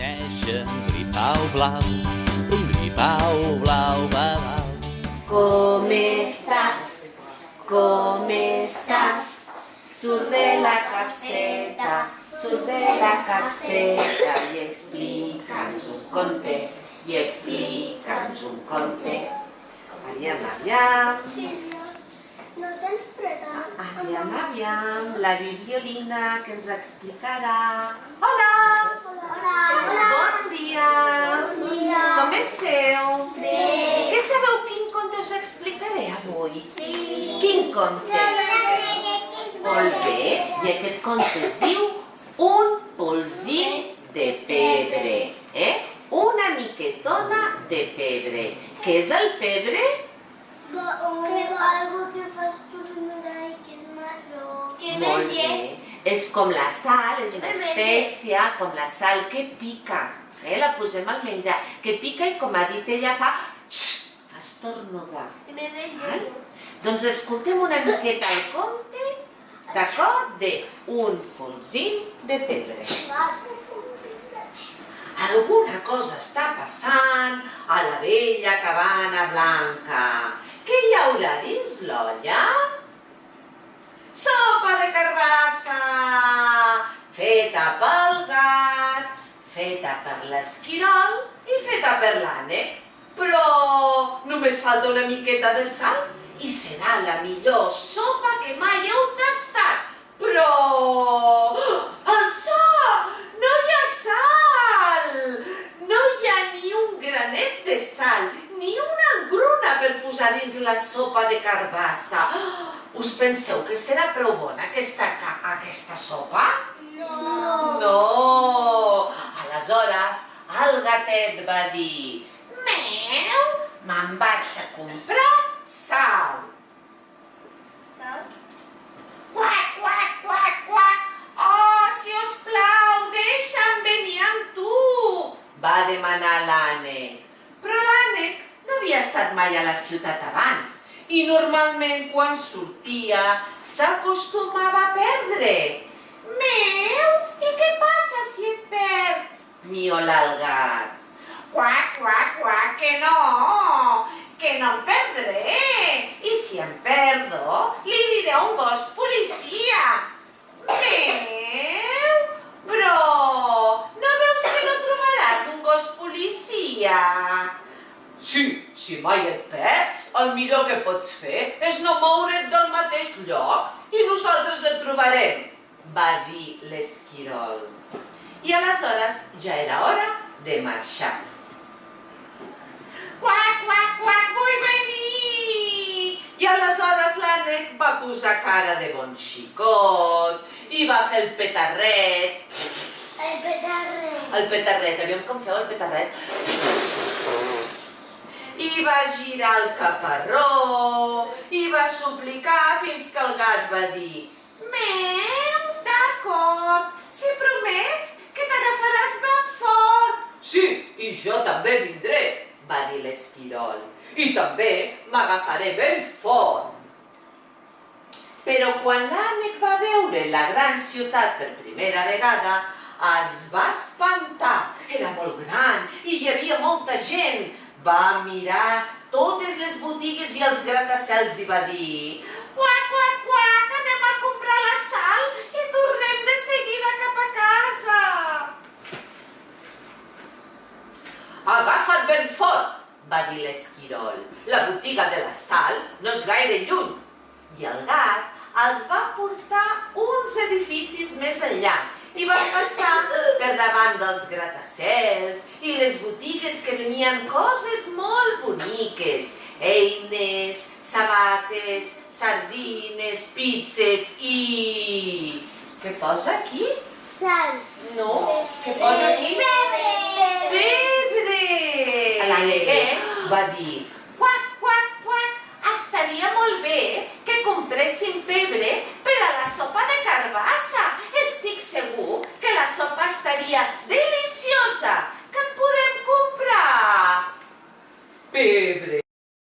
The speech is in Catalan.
neixen gripau blau, un gripau blau, blau. Com estàs? Com estàs? Surt de la capseta i explica'ns un conte, Aviam, aviam. Sílvia, no tens freda? Aviam, la Violina que ens explicarà. Hola! Hola. Bon dia! Bon dia. Com esteu? Bé. Què sabeu quin conte us explicaré avui? Sí. Quin conte? Molt bé, i aquest conte es diu Un polsim de pebre, Una miquetona de pebre. Què és el pebre? Algo que fa estornudar i que és marró. Que Molt bé. És com la sal, és una espècie, com la sal que pica. La posem al menjar, que pica i com ha dit ella fa estornudar. Val? Doncs escoltem una miqueta el conte, d'acord? De Un polsim de pebre. Alguna cosa està passant a la vella cabana blanca. Què hi haurà dins l'olla? Sopa de carbassa! Feta pel gat, feta per l'esquirol i feta per l'ànec. Però només falta una miqueta de sal i serà la millor sopa que mai heu tastat. Però... Elsa! No hi ha sal! No hi ha ni un granet de sal, ni una engruna per posar dins la sopa de carbassa. Us penseu que serà prou bona aquesta sopa? No. No! Aleshores, el gatet va dir: Meu, me'n vaig a comprar sal. Quac, quac, quac, quac. Oh, si us plau, deixa'm venir amb tu, va demanar l'ànec. Però l'ànec no havia estat mai a la ciutat abans i normalment quan sortia s'acostumava a perdre. Meu, i què passa si et perds? Miola el gat. Quac, quac, quac, que no em perdré. I si em perdo, li diré a un gos policia. Meu, però no veus que no trobaràs un gos policia? Sí, si mai et perds, el millor que pots fer és no moure't del mateix lloc i nosaltres et trobarem, va dir l'esquirol. I aleshores ja era hora de marxar. Quac, quac, quac, vull venir! I aleshores l'ànec va posar cara de bon xicot i va fer el petarret. El petarret. El petarret, aviam com feu el petarret? I va girar el caparró i va suplicar fins que el gat va dir: Meu, d'acord, si promets que t'agafaràs ben fort. Sí, i jo també vindré, va dir l'esquirol. I també m'agafaré ben fort. Però quan l'ànec va veure la gran ciutat per primera vegada, es va espantar. Era molt gran i hi havia molta gent. Va mirar totes les botigues i els gratacels i va dir: Quac, quac, quac, anem a comprar la sal i tornem de seguida cap a casa. Agafa't ben fort, va dir l'esquirol. La botiga de la sal no és gaire lluny. I el gat els va portar uns edificis més enllà i van passar per davant dels gratacels i les botigues que venien coses molt boniques. Eines, sabates, sardines, pizzas i... Què posa aquí? Sal. No, què posa aquí? Pebre. Pebre! L'ànec va dir: Quac, quac, quac, estaria molt bé que compréssim pebre